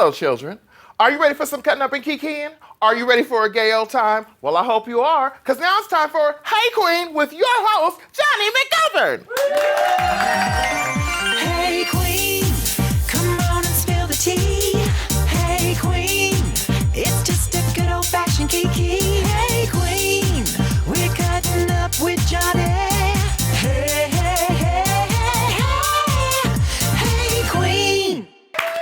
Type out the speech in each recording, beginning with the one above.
Hello, children. Are you ready for some cutting up and kikiing? Are you ready for a gay old time? Well, I hope you are, because now it's time for Hey Qween with your host, Jonny McGovern. Hey Qween, come on and spill the tea. Hey Qween, it's just a good old-fashioned kiki. Hey Qween, we're cutting up with Jonny. Hey, hey, hey, hey, hey Qween.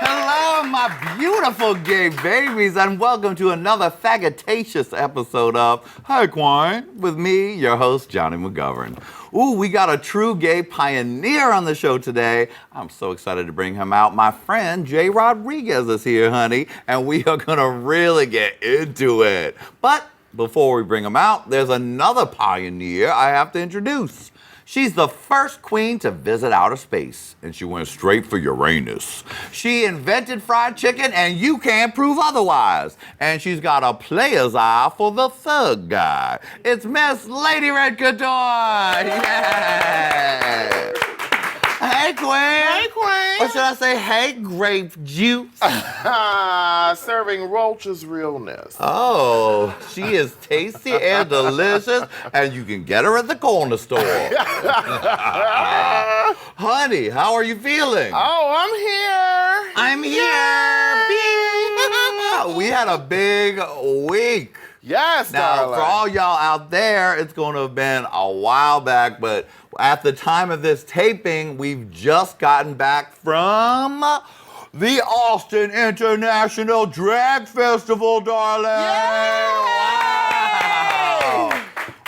Hello, my beautiful gay babies, and welcome to another faggotacious episode of Hey Qween with me, your host, Jonny McGovern. Ooh, we got a true gay pioneer on the show today. I'm so excited to bring him out. My friend, Jay Rodriguez is here, honey, and we are gonna really get into it. But before we bring him out, there's another pioneer I have to introduce. She's the first queen to visit outer space, and she went straight for Uranus. She invented fried chicken, and you can't prove otherwise. And she's got a player's eye for the thug guy. It's Miss Lady Red Couture. Yeah. Hey, Queen. Hey, Qween. Or should I say, hey, grape juice? Serving Roach's realness. Oh, she is tasty and delicious, and you can get her at the corner store. Honey, how are you feeling? Oh, I'm here. We had a big week. Yes, Now, darling. for all y'all out there, it's going to have been a while back, but at the time of this taping, we've just gotten back from the Austin International Drag Festival, darling. Wow.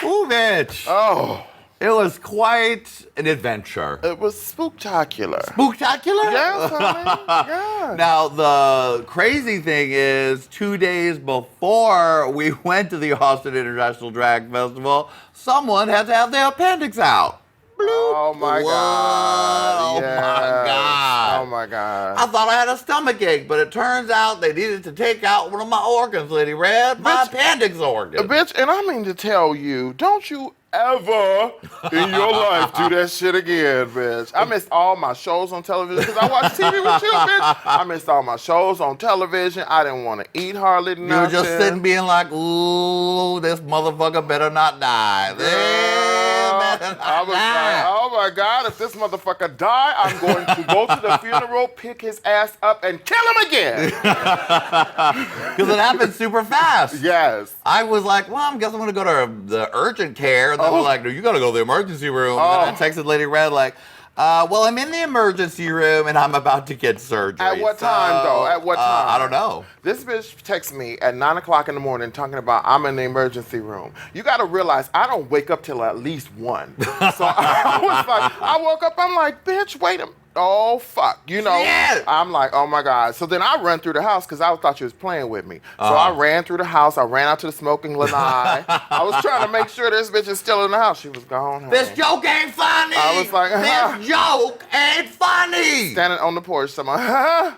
Ooh, bitch. Oh, It was quite an adventure. it was spooktacular. Spooktacular? Yes, honey. Yeah. Now, the crazy thing is, 2 days before we went to the Austin International Drag Festival, someone had to have their appendix out. Oh my Whoa, God. oh my Yes. God. Oh my God. I thought I had a stomach ache, but it turns out they needed to take out one of my organs, Lady Red, my Bitch. appendix organ. Bitch, and I mean to tell you, don't you ever in your life do that shit again, bitch. I missed all my shows on television because I watch TV with you, bitch. I missed all my shows on television. I didn't want to eat hardly nothing. You were just sitting being like, ooh, this motherfucker better not die. They better not I was die. like, oh my God, if this motherfucker die, I'm going to go to the funeral, pick his ass up, and kill him again. Because it happened super fast. Yes. I was like, well, I guess I'm going to go to the urgent care. And they were like, no, you got to go to the emergency room. And then I texted Lady Red like, well, I'm in the emergency room and I'm about to get surgery. At what time, though? At what time? I don't know. This bitch texts me at 9 o'clock in the morning talking about I'm in the emergency room. You got to realize I don't wake up till at least 1. So I was like, I woke up, I'm like, bitch, wait a minute. Oh, fuck. You know, Shit. I'm like, oh my God. So then I run through the house because I thought you was playing with me. So I ran through the house. I ran out to the smoking lanai. I was trying to make sure this bitch is still in the house. She was gone. This honey. joke ain't funny. I was like, this joke ain't funny. Standing on the porch, someone, oh,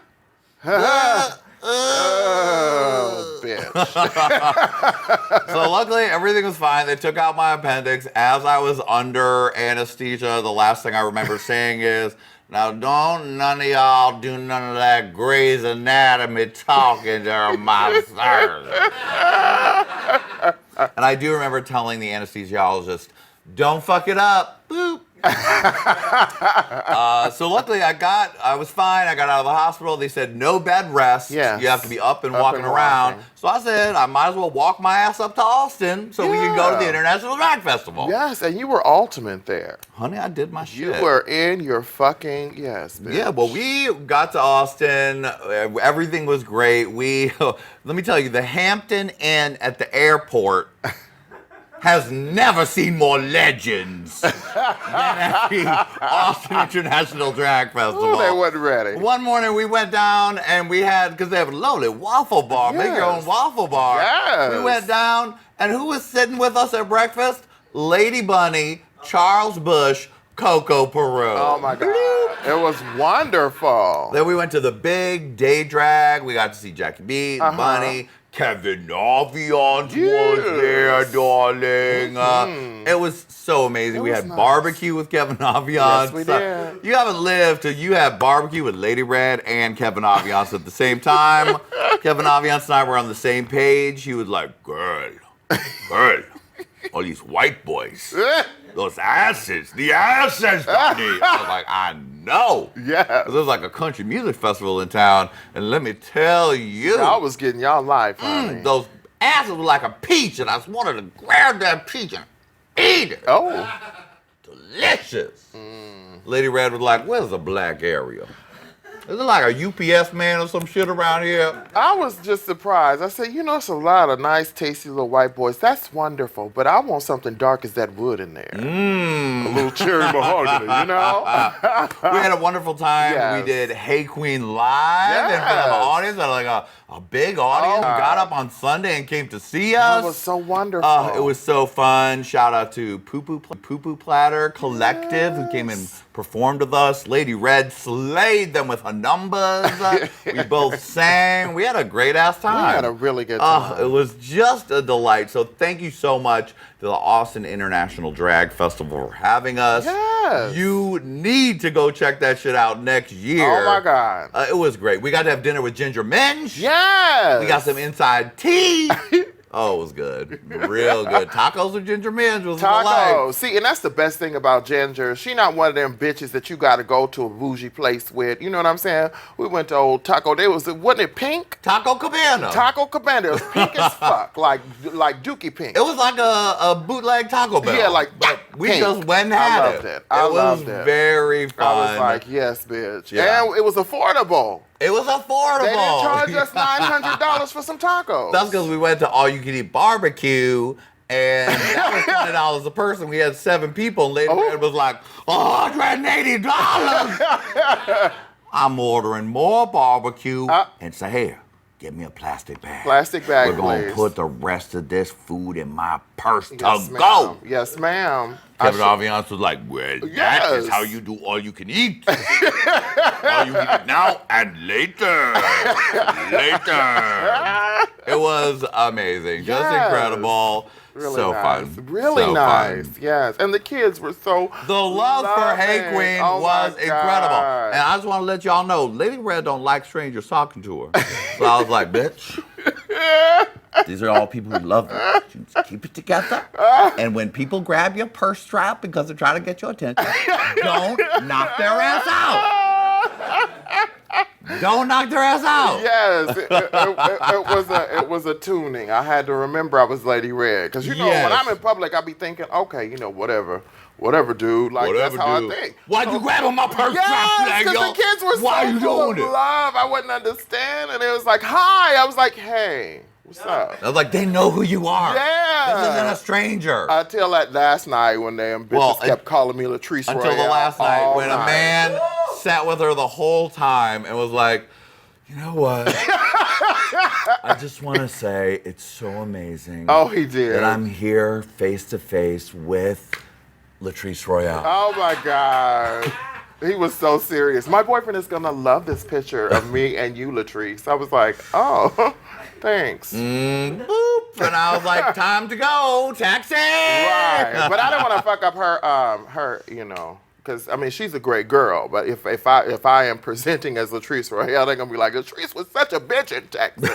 bitch. So luckily, everything was fine. They took out my appendix. As I was under anesthesia, the last thing I remember saying is, now don't none of y'all do none of that Grey's Anatomy talking during my surgery. And I do remember telling the anesthesiologist, don't fuck it up. Boop. So luckily I was fine. I got out of the hospital. They said no bed rest. Yes. You have to be up and Up walking and around. walking. So I said I might as well walk my ass up to Austin so we can go to the Yeah. International Drag Festival. Yes, and you were ultimate there. Honey, I did my You shit. were in your fucking, yes, bitch. Yeah, well, we got to Austin. Everything was great. Let me tell you, the Hampton Inn at the airport has never seen more legends than at the Austin International Drag Festival. Ooh, they wasn't ready. One morning we went down and we had, because they have a lovely waffle bar, make your own Yes. waffle bar. Yes. We went down, and who was sitting with us at breakfast? Lady Bunny, Charles Bush, Coco Peru. Oh my God. It was wonderful. Then we went to the big day drag. We got to see Jackie B, Bunny, Kevin Aviance was there, darling. It was so amazing. We had barbecue with Kevin Aviance. Yes, we did. You haven't lived till you had barbecue with Lady Red and Kevin Aviance at the same time. Kevin Aviance and I were on the same page. He was like, girl, all these white boys. Those asses, the asses, Bunny. I was like, I know. Yeah. There was like a country music festival in town, and let me tell you. I was getting y'all life, honey. Those asses were like a peach, and I just wanted to grab that peach and eat it. Oh. Delicious. Lady Red was like, where's the black area? Is it like a UPS man or some shit around here? I was just surprised. I said, you know, it's a lot of nice, tasty little white boys. That's wonderful, but I want something dark as that wood in there. A little cherry mahogany, you know? We had a wonderful time. Yes. We did Hey Qween live in front of an Yes. audience, like a big audience who got up on Sunday and came to see us. It was so wonderful. It was so fun. Shout out to Poo Poo Platter Collective who came and performed with us. Lady Red slayed them with her numbers. We both sang. We had a great ass time. We had a really good time. It was just a delight. So thank you so much to the Austin International Drag Festival for having us. Yes. You need to go check that shit out next year. Oh my God. It was great. We got to have dinner with Ginger Minge. Yes. We got some inside tea. Oh, it was good. Real good. Tacos with Ginger Minge was Tacos. See, and that's the best thing about Ginger. She not one of them bitches that you got to go to a bougie place with. You know what I'm saying? We went to old Taco. Wasn't it pink? Taco Cabana. Taco Cabana. It was pink as fuck. Like Dookie pink. It was like a bootleg Taco Bell. Yeah, like but we pink. just went and had I loved it. I loved it. Very fun. I was like, yes, bitch. Yeah. And it was affordable. It was affordable. They didn't charge us $900 for some tacos. That's because we went to all you can eat barbecue, and that was $20 a person. We had 7 people, and Lady Red was like, $180. I'm ordering more barbecue, and say, here, get me a plastic bag. Plastic bag, We're going to please. put the rest of this food in my purse to Yes, go. ma'am. Yes, ma'am. Kevin Aviance was like, well, that is Yes. how you do all you can eat. All you can eat now and later. Later. It was amazing. Just Yes. incredible. Really so nice. fun. Really so nice. Fun. Yes. And the kids were so The love for Hey loving. Qween Oh my was incredible. God. And I just want to let y'all know, Lady Red don't like strangers talking to her. So I was like, bitch, these are all people who love you. Just keep it together. And when people grab your purse strap because they're trying to get your attention, don't knock their ass out. Don't knock their ass out. Yes, it was a tuning. I had to remember I was Lady Red because you know Yes. when I'm in public, I be thinking, okay, you know, whatever, dude. Like Whatever, that's how dude. I think. Why'd you grab on my purse strap, Yes, because yo? the kids were Why so you full of doing it? love. I wouldn't understand, and it was like, hi. I was like, hey, what's up? I was like, they know who you are. Yeah. This isn't a stranger. Until that last night when them bitches Well, kept calling me Latrice Until Royale the last night all when a night. man sat with her the whole time and was like, you know what? I just want to say it's so amazing Oh, he did. that I'm here face to face with Latrice Royale. Oh my God. He was so serious. My boyfriend is gonna love this picture of me and you, Latrice. I was like, oh, thanks. Boop. And I was like, time to go, taxi. Right. But I didn't want to fuck up her, you know, because I mean she's a great girl. But if I am presenting as Latrice Royale, they're gonna be like, Latrice was such a bitch in Texas.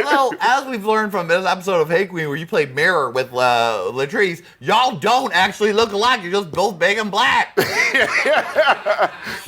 Well, as we've learned from this episode of Hey Qween where you played Mirror with Latrice, y'all don't actually look alike. You're just both big and black.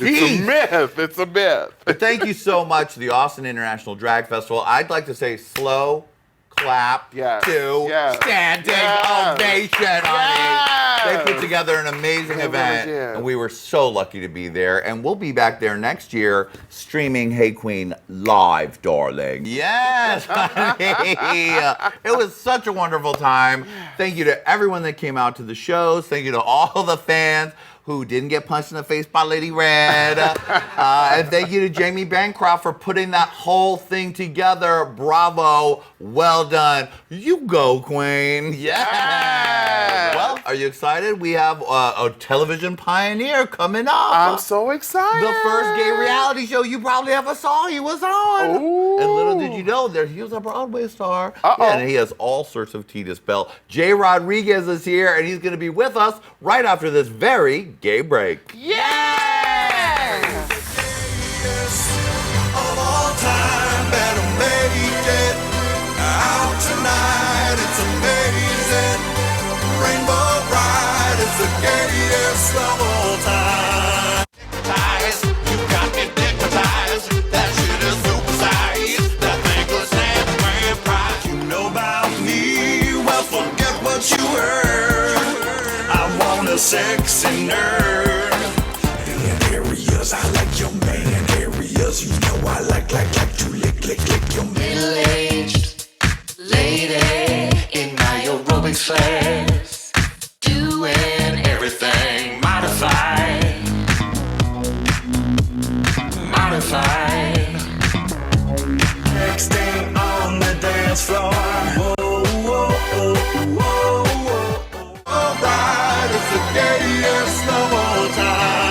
It's a myth. It's a myth. But thank you so much to the Austin International Drag Festival. I'd like to say slow clap Yes, to yes, standing yes, ovation, honey. yes. They put together an amazing They really event, did. and we were so lucky to be there. And we'll be back there next year streaming Hey Qween live, darling. Yes, honey. It was such a wonderful time. Thank you to everyone that came out to the shows. Thank you to all the fans who didn't get punched in the face by Lady Red. And thank you to Jamie Bancroft for putting that whole thing together. Bravo. Well done. You go, Queen. Yeah. Well, Are you excited? We have a television pioneer coming up. I'm so excited. The first gay reality show you probably ever saw he was on. Ooh. And little did you know, he was a Broadway star. Uh-oh. Yeah, and he has all sorts of tea to spell. Jay Rodriguez is here, and he's going to be with us right after this very gay break. Yeah! Of all time that I made it out tonight. It's amazing. Rainbow Ride is the gayest of all time. Hypnotized, you got me hypnotized. That shit is supersized. That thing was stand grand prize. You know about me, well forget what you heard. I want a sexy nerd. Man areas, I like your man areas. You know I like to lick your man. Middle-aged lady in my aerobics class, doing everything modified. Next thing on the dance floor. Whoa, whoa, whoa, whoa, whoa. All right, it's the gayest of all time.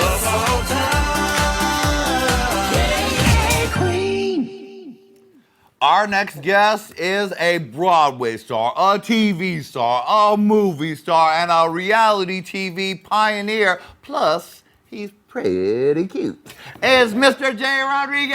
Of all time. Hey Qween. Our next guest is a Broadway star, a TV star, a movie star, and a reality TV pioneer. Plus, he's pretty cute. It's Mr. Jay Rodriguez.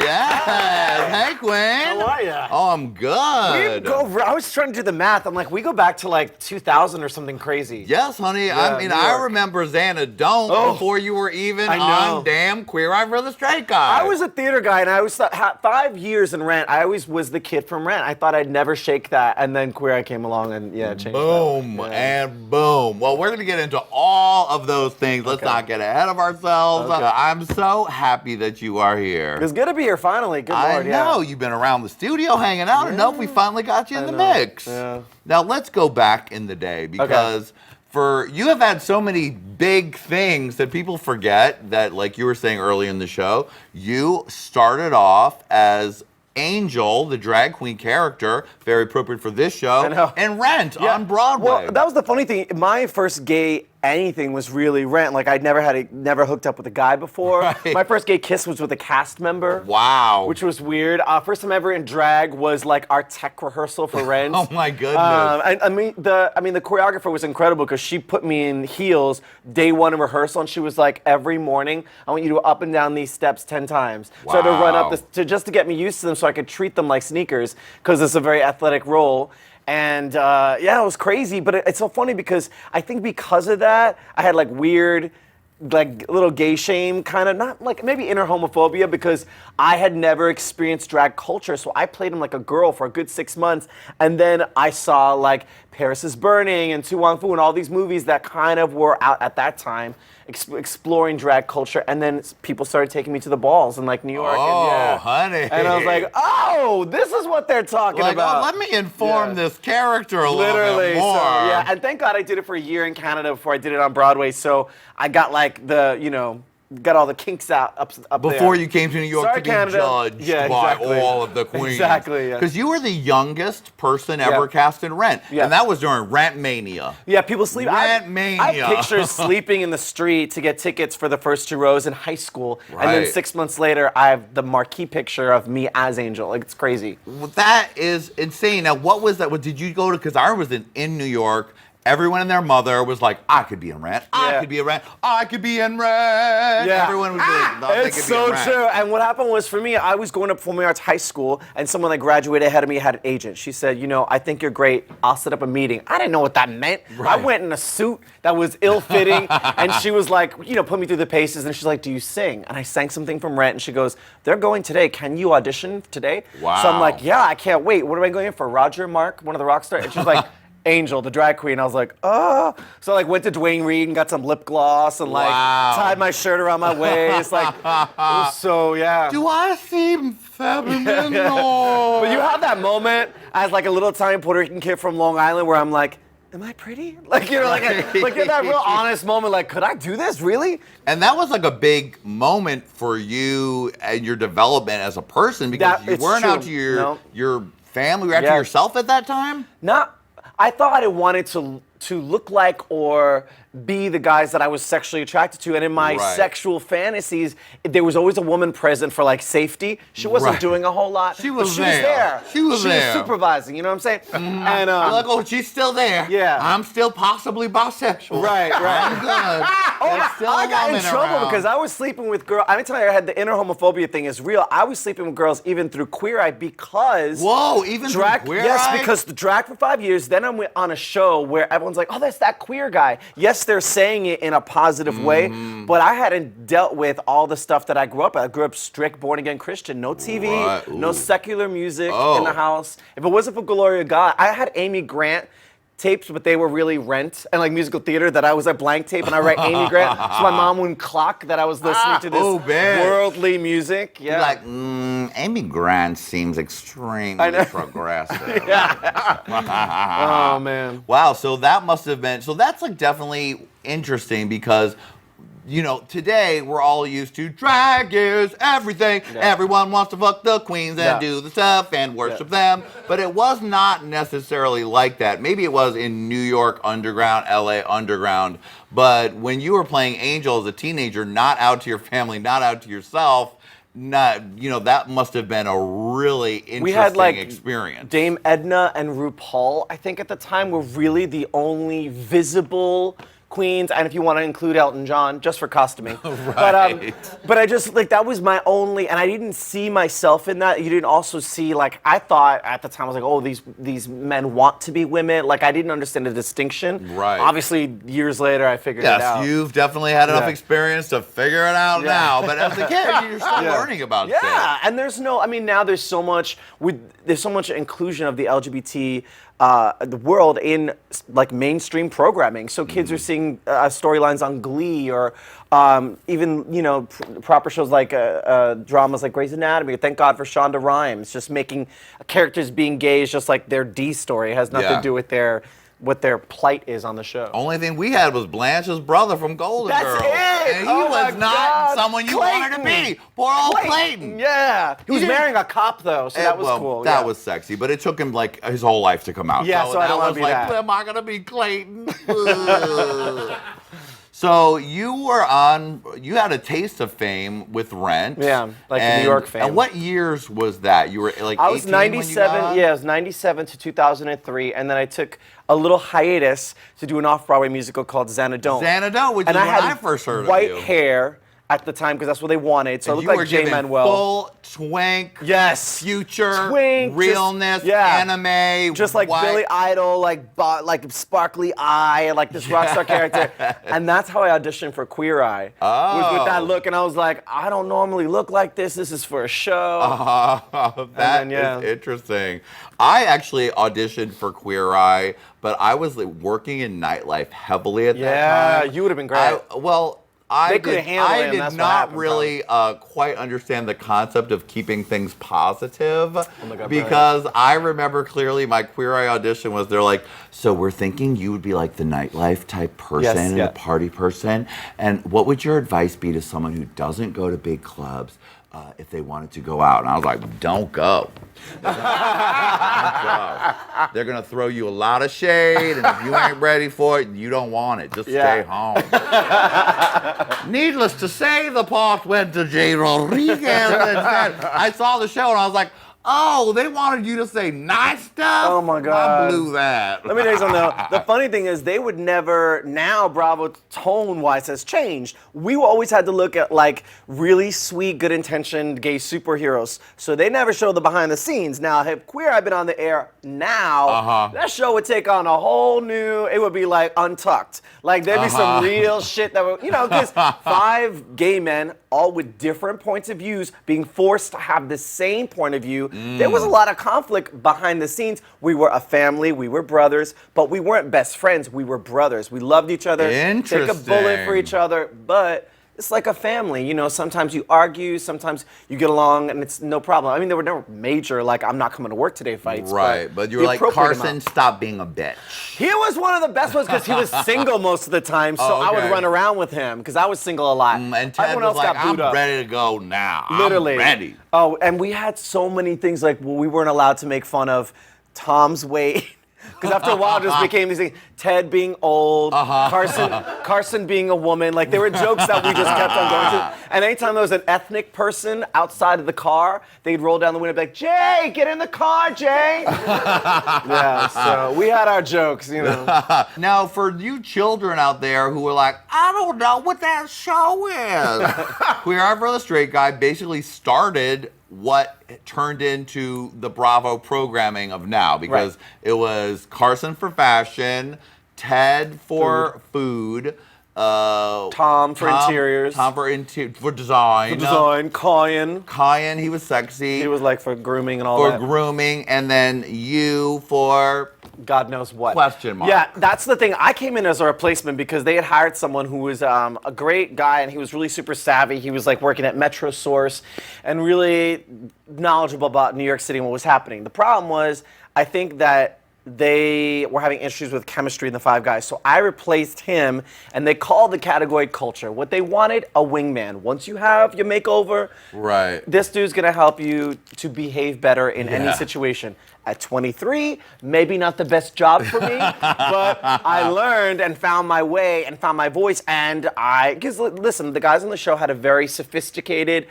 Yes. Hey, Qween. How are ya? Oh, I'm good. I was trying to do the math. I'm like, we go back to like 2000 or something crazy. Yes, honey. I mean, New I York. remember Xana Don't before you were even I know. on damn Queer Eye for the Straight Guy. I was a theater guy, and I always thought 5 years in Rent. I always was the kid from Rent. I thought I'd never shake that, and then Queer Eye came along and changed Boom that. Yeah. and boom. Well, we're going to get into all of those things. Let's not get ahead of ourselves. Okay. I'm so happy that you are here. It's good to be here finally. Good I Lord, know. yeah. You've been around the studio hanging out enough. We finally got you in the know. mix. Yeah. Now, let's go back in the day because you have had so many big things that people forget that, like you were saying earlier in the show, you started off as Angel, the drag queen character, very appropriate for this show, I know. and Rent Yeah. on Broadway. Well, that was the funny thing. My first gay anything was really Rent. Like I'd never hooked up with a guy before. Right. My first gay kiss was with a cast member. Wow. Which was weird. First time ever in drag was like our tech rehearsal for Rent. Oh my goodness. I mean the choreographer was incredible because she put me in heels day one in rehearsal, and she was like, every morning I want you to go up and down these steps 10 times. So I had to run Wow. up just to get me used to them so I could treat them like sneakers because it's a very athletic role. And it was crazy, but it's so funny because I think because of that, I had like weird, like little gay shame, kind of, not like maybe inner homophobia because I had never experienced drag culture. So I played him like a girl for a good 6 months. And then I saw like Paris is Burning and Tu Wong Fu and all these movies that kind of were out at that time exploring drag culture. And then people started taking me to the balls in like New York. Oh, honey. And I was like, oh, this is what they're talking like, about. oh, let me inform Yeah. this character a little Literally, bit more. so yeah, and thank God I did it for a year in Canada before I did it on Broadway. So I got like got all the kinks out up Before there. you came to New York Sorry, to be Canada. judged Yeah, by exactly. all of the queens. Exactly, yeah. Because you were the youngest person ever cast in Rent. Yeah. And that was during Rent Mania. Yeah, people sleep. I Mania. have pictures sleeping in the street to get tickets for the first 2 rows in high school, and then Right. 6 months later, I have the marquee picture of me as Angel. Like it's crazy. Well, that is insane. Now, what was that? What did you go to? Because I was in New York. Everyone and their mother was like, I could be in Rent. I Yeah. could be in Rent. I could be in Rent. Yeah. Everyone was like, thought they It's could so be in Rent. true. And what happened was for me, I was going to performing arts high school, and someone that graduated ahead of me had an agent. She said, I think you're great. I'll set up a meeting. I didn't know what that meant. Right. I went in a suit that was ill-fitting, and she was like, put me through the paces, and she's like, do you sing? And I sang something from Rent, and she goes, they're going today. Can you audition today? Wow. So I'm like, yeah, I can't wait. What am I going in for? Roger, Mark, one of the rock stars? And she's like, Angel, the drag queen. I was like, oh. So I went to Dwayne Reed and got some lip gloss and Wow. tied my shirt around my waist. It was so, yeah. Do I seem feminine? But you have that moment as like a little tiny Puerto Rican kid from Long Island where I'm like, am I pretty? Like, you know, like in that real honest moment, like, could I do this, really? And that was like a big moment for you and your development as a person because you It's weren't true. out to No. your family, you were out to Yeah. yourself at that time? I thought I wanted to look like or be the guys that I was sexually attracted to. And in my Right. sexual fantasies, there was always a woman present for like safety. She wasn't Right. doing a whole lot. She but was she was there. there. She was there. supervising, you know what I'm saying? And You're like, oh, she's still there. Yeah. I'm still possibly bisexual. Right. I'm good. There's still I a got in woman trouble around. because I was sleeping with girls. I'm telling you, I had the inner homophobia thing is real. I was sleeping with girls even through Queer Eye because Whoa, even through drag. Queer Yes, Eye? because the drag for 5 years. Then I'm on a show where everyone's like, "Oh, that's that queer guy." Yes, they're saying it in a positive way, but I hadn't dealt with all the stuff that I grew up. I grew up strict, born again Christian. No TV, Right. no Ooh. secular music Oh. in the house. If it wasn't for Gloria God, I had Amy Grant tapes, but they were really Rent and like musical theater that I was a blank tape and I write Amy Grant. So my mom wouldn't clock that I was listening to this Oh, man. worldly music. Yeah. You're like, Amy Grant seems extremely know. progressive. Oh man. Wow, so that must have been, so that's like definitely interesting because, you know, today we're all used to drag is everything. Yeah. Everyone wants to fuck the queens and Yeah. do the stuff and worship them. But it was not necessarily like that. Maybe it was in New York underground, LA underground. But when you were playing Angel as a teenager, not out to your family, not out to yourself, not, you know, that must have been a really interesting We had like experience. Dame Edna and RuPaul, I think at the time, were really the only visible queens, and if you want to include Elton John, just for costuming. Right. But I just, like, that was my only, and I didn't see myself in that. You didn't also see, like, I thought at the time, I was like, oh, these men want to be women. Like, I didn't understand the distinction. Right. Obviously, years later, I figured it out. Yes, you've definitely had enough Yeah. experience to figure it out Yeah. now. But as a kid, you're still learning about shit. Yeah, and there's no, I mean, now there's so much inclusion of the LGBT the world in like mainstream programming. So kids are seeing storylines on Glee or even, you know, proper shows like dramas like Grey's Anatomy. Thank God for Shonda Rhimes, just making characters being gay is just like their D story. It has nothing Yeah. to do with what their plight is on the show. Only thing we had was Blanche's brother from Golden That's Girls. it! And he Oh my was not God, someone you wanted to Clayton! be. Poor old Clayton. Yeah, he was didn't- marrying a cop though, so that was Well, cool. That yeah. was sexy, but it took him like his whole life to come out. Yeah, so I that don't wanna was be like, that. am I gonna be Clayton? Ugh. So you had a taste of fame with Rent. Yeah, like New York Fame. And what years was that? You were like I was 18 when you 97, got? yeah, I was 97 to 2003, and then I took a little hiatus to do an off-Broadway musical called Xanadu. Xanadu, which and is I when had I first heard white of you. hair at the time because that's what they wanted, so And I you looked were like Jay giving Manuel. full twink, Yes. future, Twink, just- realness, yeah. anime, Just like white. Billy Idol, like sparkly eye, like this rock star character. And that's how I auditioned for Queer Eye. Was with that Oh. look, and I was like, I don't normally look like this. This is for a show. That then, yeah. is interesting. I actually auditioned for Queer Eye, but I was like, working in nightlife heavily at that Yeah, time. you would have been great. They couldn't handle it, and did that's what not happened, really quite understand the concept of keeping things positive Oh my God, because I remember clearly my Queer Eye audition was they're like, so we're thinking you would be like the nightlife type person Yes, and yeah. a party person, and what would your advice be to someone who doesn't go to big clubs if they wanted to go out? And I was like, don't go. Don't go. They're gonna throw you a lot of shade, and if you ain't ready for it, you don't want it. Just Yeah. stay home. Needless to say, the part went to Jay Rodriguez instead. I saw the show and I was like, oh, they wanted you to say nice stuff? Oh my God. I blew that. Let me tell you something though. The funny thing is they would never, now Bravo tone-wise has changed. We always had to look at like really sweet, good intentioned gay superheroes. So they never show the behind the scenes. Now, if Queer I've been on the air now, that show would take on a whole new, it would be like Untucked. Like there'd be some real shit that would, you know, because 5 gay men, all with different points of views, being forced to have the same point of view. There was a lot of conflict behind the scenes. We were a family, we were brothers, but we weren't best friends. We were brothers. We loved each other. Take a bullet for Interesting. each other, but it's like a family, you know. Sometimes you argue, sometimes you get along, and it's no problem. I mean, there were never major, like, I'm not coming to work today fights. Right, but you were the like, appropriate Carson, amount. stop being a bitch. He was one of the best ones because he was single most of the time, so I would okay. run around with him because I was single a lot. And Ted Everyone was else like, got booed I'm up. ready to go now. Literally. I'm ready. Oh, and we had so many things like, well, we weren't allowed to make fun of Tom's weight. Because after a while, it just became these things. Ted being old, Carson being a woman. Like, there were jokes that we just kept on going to. And anytime there was an ethnic person outside of the car, they'd roll down the window and be like, Jay, get in the car, Jay. Yeah, so we had our jokes, you know. Now, for you children out there who are like, I don't know what that show is. Queer Eye for the Straight Guy basically started what turned into the Bravo programming of now, because it was Carson for fashion, Ted for food, Tom for interiors. Tom for design. Cayne. He was sexy. He was like for grooming and all for that. grooming, and then you for God knows what. question mark. Yeah, that's the thing. I came in as a replacement because they had hired someone who was a great guy, and he was really super savvy. He was like working at Metro Source and really knowledgeable about New York City and what was happening. The problem was, I think that they were having issues with chemistry in the five guys. So I replaced him, and they called the category culture. What they wanted, a wingman. Once you have your makeover, this dude's gonna help you to behave better in any situation. At 23, maybe not the best job for me, but I learned and found my way and found my voice. And because listen, the guys on the show had a very sophisticated,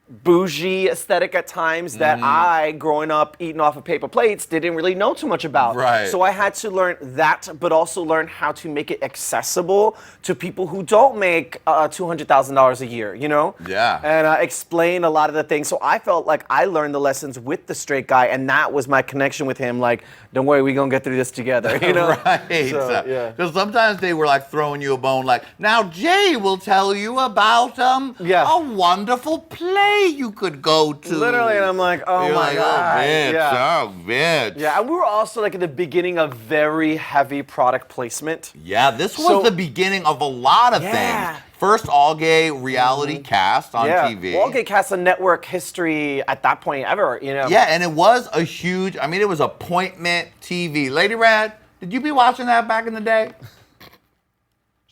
bougie aesthetic at times that I, growing up eating off of paper plates, didn't really know too much about. Right. So I had to learn that, but also learn how to make it accessible to people who don't make $200,000 a year, you know? Yeah. And explain a lot of the things. So I felt like I learned the lessons with the straight guy, and that was my connection with him. Like, don't worry, we're gonna get through this together, you know? Right. So, yeah. Because sometimes they were like throwing you a bone, like, now Jay will tell you about a wonderful play you could go to. Literally, and I'm like, oh You're my like, God. Oh, bitch, Yeah. oh, bitch. Yeah, and we were also like at the beginning of very heavy product placement. Yeah, this was the beginning of a lot of things. First all-gay reality cast on TV. All-gay cast on network history at that point ever, you know? Yeah, and it was a huge, I mean, it was appointment TV. Lady Red, did you be watching that back in the day?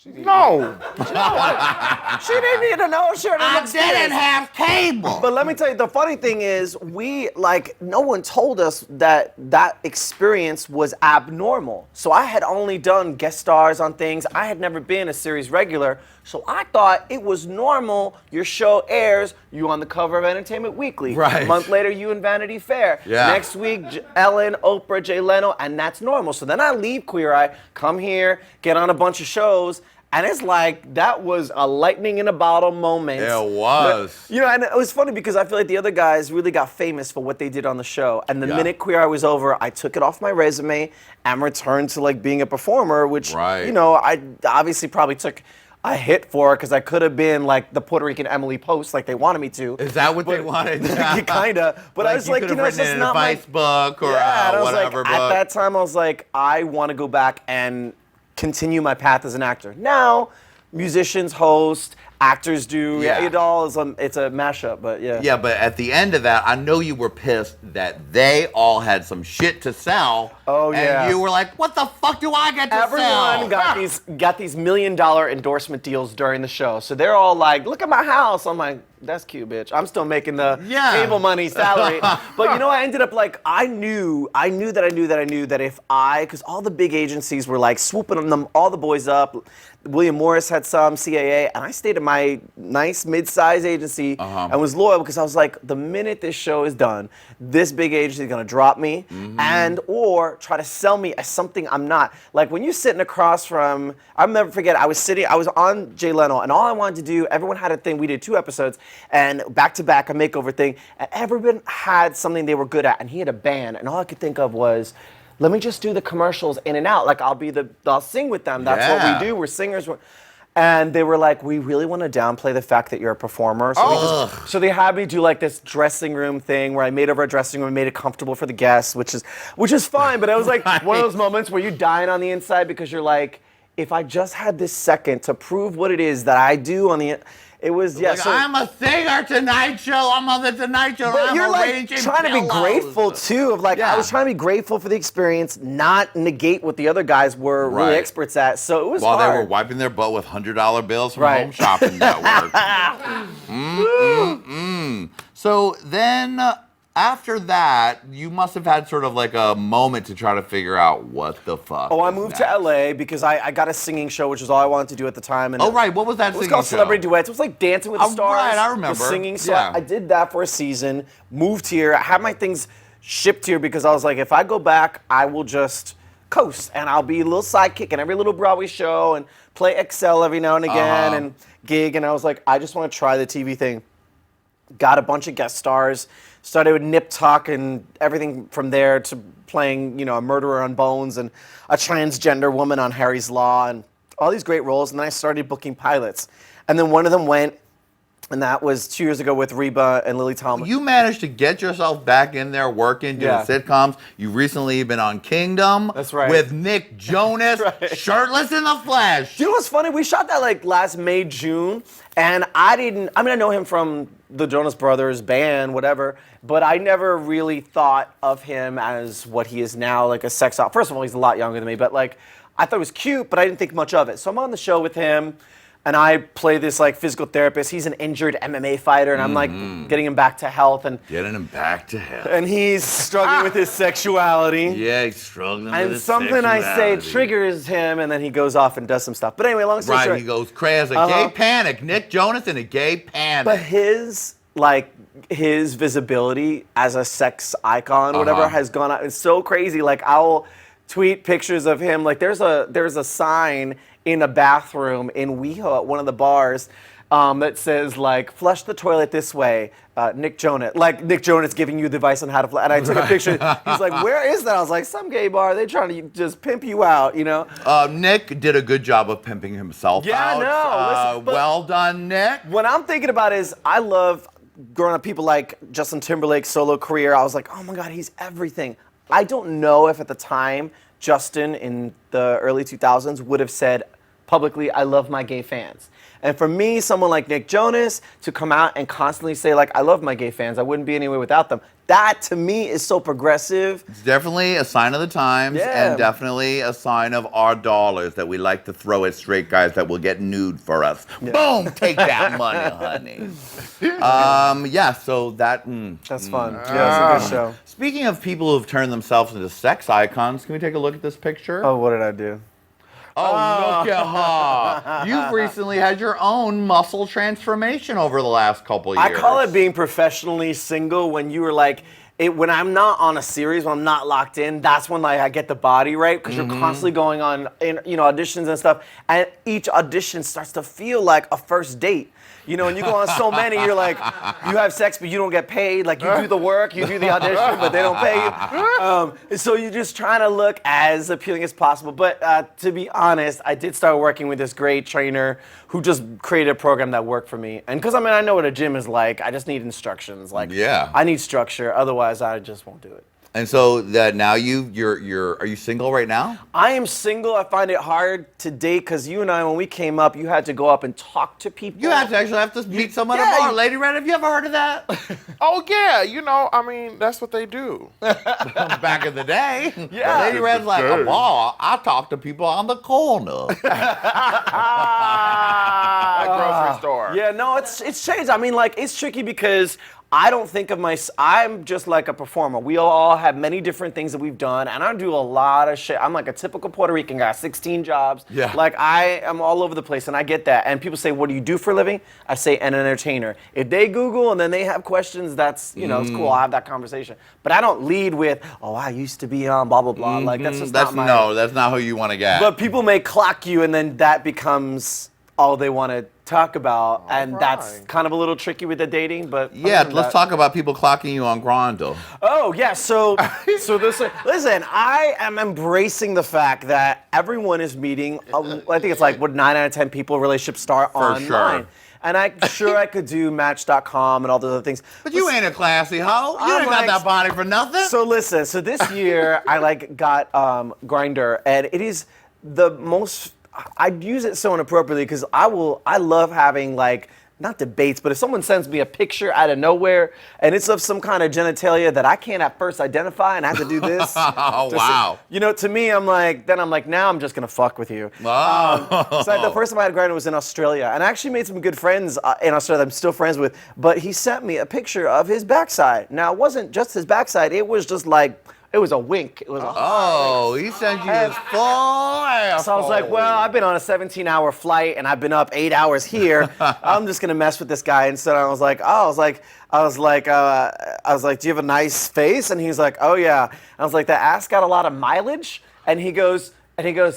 No. She didn't need to know. She already didn't have cable. But let me tell you, the funny thing is, no one told us that that experience was abnormal. So I had only done guest stars on things. I had never been a series regular. So I thought it was normal. Your show airs, you on the cover of Entertainment Weekly. Right. A month later, you in Vanity Fair. Yeah. Next week, Ellen, Oprah, Jay Leno, and that's normal. So then I leave Queer Eye, come here, get on a bunch of shows, and it's like, that was a lightning in a bottle moment. It was. But, you know, and it was funny because I feel like the other guys really got famous for what they did on the show. And the minute Queer Eye was over, I took it off my resume and returned to like being a performer, which, you know, I obviously probably took a hit for because I could have been like the Puerto Rican Emily Post like they wanted me to. Is that what they wanted? Kinda. But I was like, you know, it's just not my book or whatever book. At that time, I was like, I want to go back and continue my path as an actor. Now, musicians host, actors do. Yeah. It all is it's a mashup, but yeah. Yeah, but at the end of that, I know you were pissed that they all had some shit to sell. Oh, yeah. And you were like, what the fuck do I get to sell? Everyone got these $1 million endorsement deals during the show. So they're all like, look at my house. I'm like, that's cute, bitch. I'm still making the cable money salary. But you know, I ended up like, I knew that if because all the big agencies were like swooping them, all the boys up. William Morris had some, CAA, and I stayed at my nice mid-size agency and was loyal because I was like, the minute this show is done, this big agency is gonna drop me and or try to sell me as something I'm not. Like when you're sitting across from, I'll never forget, I was on Jay Leno, and all I wanted to do, everyone had a thing, we did 2 episodes, and back-to-back, a makeover thing, and everyone had something they were good at, and he had a band, and all I could think of was, let me just do the commercials in and out. Like I'll sing with them. That's what we do. We're singers. And they were like, we really want to downplay the fact that you're a performer. So they had me do like this dressing room thing where I made over a dressing room and made it comfortable for the guests, which is fine. But it was like one of those moments where you're dying on the inside because you're like, if I just had this second to prove what it is that I do on the, it was, yeah. Like, So, I'm a singer Tonight Show. I'm on the Tonight Show. but I'm you're like arranging trying to be pillows. grateful too. Of like, Yeah. I was trying to be grateful for the experience, not negate what the other guys were really Right. experts at. So it was While hard. they were wiping their butt with $100 bills from Right. Home Shopping Network. So then, after that, you must have had sort of like a moment to try to figure out what the fuck. Oh, I is moved next. to LA because I got a singing show, which was all I wanted to do at the time. And Oh, right. What was that It was singing called show? Celebrity Duets. It was like Dancing with the Oh, Stars. right, I with remember. singing. So Yeah. I did that for a season, moved here. I had my things shipped here because I was like, if I go back, I will just coast and I'll be a little sidekick in every little Broadway show and play Excel every now and again and gig. And I was like, I just want to try the TV thing. Got a bunch of guest stars. Started with Nip Tuck and everything from there to playing, a murderer on Bones and a transgender woman on Harry's Law and all these great roles. And then I started booking pilots. And then one of them went, and that was 2 years ago with Reba and Lily Tomlin. You managed to get yourself back in there working, doing Yeah. sitcoms. You've recently been on Kingdom. That's right. With Nick Jonas, right. shirtless in the flesh. Do you know what's funny? We shot that like last May, June, and I know him from the Jonas Brothers band, whatever, but I never really thought of him as what he is now, like a sex op. First of all, he's a lot younger than me, but like, I thought it was cute, but I didn't think much of it. So I'm on the show with him, and I play this like physical therapist. He's an injured MMA fighter, and I'm like getting him back to health, and Getting him back to hell. he's struggling with his sexuality. Yeah, he's struggling with And his something I say sexuality. triggers him, and then he goes off and does some stuff. But anyway, long story Right, short. he goes crazy. Gay panic. Nick Jonas in a gay panic. But his visibility as a sex icon, whatever, has gone out. It's so crazy. Like, I'll tweet pictures of him. Like, there's a sign in a bathroom in WeHo at one of the bars that says like, flush the toilet this way, Nick Jonas. Like, Nick Jonas giving you the advice on how to flush. And I took a picture. He's like, where is that? I was like, some gay bar. They're trying to just pimp you out, Nick did a good job of pimping himself Yeah, out. no, listen, but- well done, Nick. What I'm thinking about is I love growing up people like Justin Timberlake's solo career. I was like, oh my God, he's everything. I don't know if at the time Justin in the early 2000s would have said publicly, I love my gay fans. And for me, someone like Nick Jonas to come out and constantly say like, I love my gay fans, I wouldn't be anywhere without them. That to me is so progressive. It's definitely a sign of the times Yeah. and definitely a sign of our dollars that we like to throw at straight guys that will get nude for us. Boom, take that money, honey. So that... That's fun. Yeah, it's a good show. Speaking of people who've turned themselves into sex icons, can we take a look at this picture? Oh, what did I do? Oh, look at her. You've recently had your own muscle transformation over the last couple years. I call it being professionally single when you were like, when I'm not on a series, when I'm not locked in, that's when like I get the body right because you're constantly going on auditions and stuff, and each audition starts to feel like a first date. And you go on so many, you're like, you have sex, but you don't get paid. Like, you do the work, you do the audition, but they don't pay you. So you're just trying to look as appealing as possible. But to be honest, I did start working with this great trainer who just created a program that worked for me. And because, I know what a gym is like. I just need instructions. Like, Yeah. I need structure. Otherwise, I just won't do it. And so that now are you single right now? I am single. I find it hard to date because you and I, when we came up, you had to go up and talk to people. You actually have to meet someone at a bar. Lady Red, have you ever heard of that? Oh yeah, that's what they do. Back in the day. Yeah. Lady Red's like, a bar, I talk to people on the corner. Grocery store. Yeah, no, it's changed. It's tricky because I don't think of I'm just like a performer. We all have many different things that we've done, and I do a lot of shit. I'm like a typical Puerto Rican guy, 16 jobs. Yeah. Like, I am all over the place, and I get that. And people say, what do you do for a living? I say, an entertainer. If they Google and then they have questions, that's, it's cool. I'll have that conversation. But I don't lead with, oh, I used to be on blah, blah, blah. Like, that's just not my... No, that's not who you want to get. But people may clock you, and then that becomes all they want to talk about, and that's kind of a little tricky with the dating. But yeah, other than let's that- talk about people clocking you on Grindr. Oh yeah, so listen, I am embracing the fact that everyone is meeting. I think it's like 9 out of 10 people relationships start online. sure. And I could do Match.com and all those other things. But you ain't a classy hoe. You I'm ain't got like- that body for nothing. So listen, so this year I got Grindr, and it is the most I use it so inappropriately because I love having like, not debates, but if someone sends me a picture out of nowhere and it's of some kind of genitalia that I can't at first identify and I have to do this. Oh, wow. You know, to me, I'm like, now I'm just gonna fuck with you. Oh. So the first time I had a grinder was in Australia, and I actually made some good friends in Australia that I'm still friends with, but he sent me a picture of his backside. Now, it wasn't just his backside, it was just like, it was a wink. It was a Oh, he sent you his full ass. So I was like, well, I've been on a 17-hour flight and I've been up 8 hours here. I'm just gonna mess with this guy. And so I was like, do you have a nice face? And he's like, oh yeah. I was like, the ass got a lot of mileage. And he goes,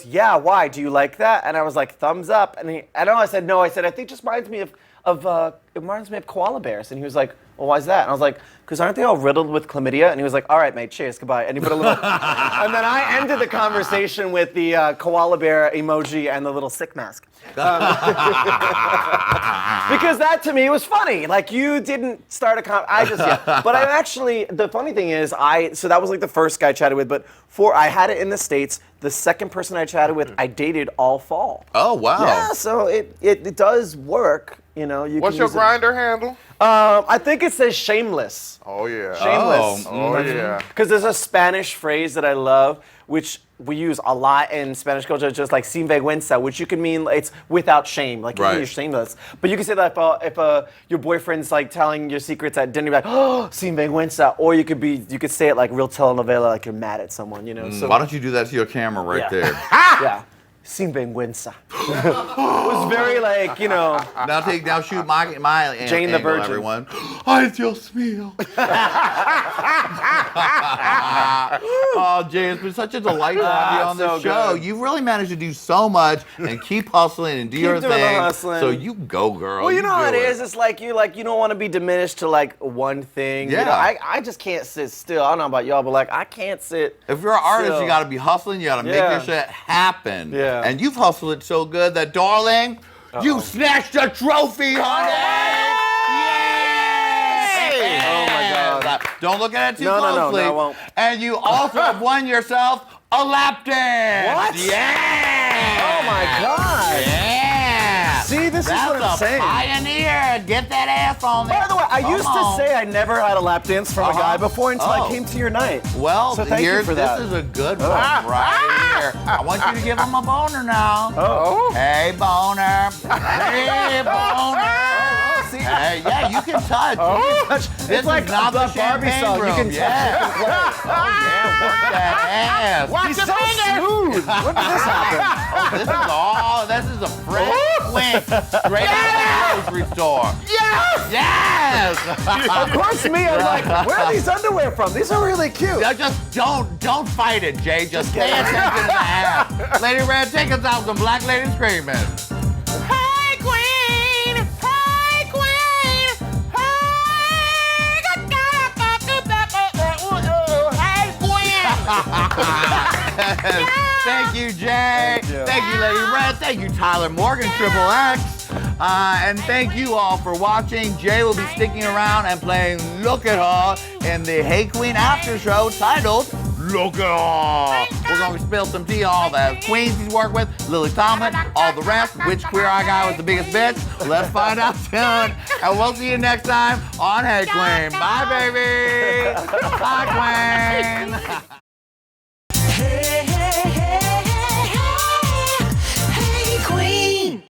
yeah, why? Do you like that? And I was like, thumbs up. And I said, no. I said, I think it just reminds me of koala bears. And he was like, well, why is that? And I was like, because aren't they all riddled with chlamydia? And he was like, all right, mate, cheers, goodbye. And he put a little, and then I ended the conversation with the koala bear emoji and the little sick mask. Because that to me was funny. Like, you didn't start a But I actually, the funny thing is, so that was like the first guy I chatted with, but I had it in the States. The second person I chatted with, I dated all fall. Oh, wow. Yeah, so it does work. You know, What's your grinder handle? I think it says shameless. Oh yeah. Shameless. Oh yeah. Because there's a Spanish phrase that I love, which we use a lot in Spanish culture, just like sin vergüenza, which you can mean it's without shame, like Right. you're shameless. But you can say that if your boyfriend's like telling your secrets at dinner, you're like, oh, sin vergüenza, or you could say it like real telenovela, like you're mad at someone, you know. So Why don't you do that to your camera right Yeah. there? yeah, sin vergüenza. It was very like, you know. Now shoot my Jane the angle, Virgin. everyone. Ay, Dios mío. Oh, Jay, it's been such a delight to have you on this so show. good. You've really managed to do so much and keep hustling and do your doing the thing. hustling. So you go, girl. Well, you know how it do is. It's like you don't want to be diminished to like one thing. You Yeah. know, I just can't sit still. I don't know about y'all, but like I can't sit. If you're an artist, still. you got to be hustling. You got to make Yeah. your shit happen. Yeah. And you've hustled it so good that, darling, you snatched a trophy, honey. Yay! Oh my God. Don't look at it too No, closely. I won't. And you also have won yourself a lap dance. What? Yeah. Oh my God. Yeah. See, this is That's what I'm a saying. pioneer. Get that ass on there. By the way, I Come used to on. say I never had a lap dance from a guy before until I Oh. came to your night. Well, So thank you here, for that. this is a good one right here. I want you to give him a boner now. Oh. Hey, boner. Hey, boner. See? Hey, yeah, you can touch. You can touch. This It's like is not the the Barbie champagne song. room. You can touch, Yeah. you can play. Oh, yeah, work that ass. He's so smooth. When did this happen? This is a fresh win. Straight out of the grocery store. Yes! Yes! Of course, me. I'm like, where are these underwear from? These are really cute. Now just don't fight it, Jay. Just pay attention to the ass. Lady Red, take us out some Black Lady Screaming. Hey Qween! Hey Qween! Hey Qween! Thank you, Jay. Thank you, Lady Red. Thank you, Tyler Morgan, Triple X. And thank you all for watching. Jay will be sticking around and playing Look at Her in the Hey Qween after show titled Look at Her. We're going to spill some tea on all the queens he's worked with, Lily Tomlin, all the rest. Which queer eye guy was the biggest bitch? Let's find out soon. And we'll see you next time on Hey Qween. Bye, baby. Bye, Queen.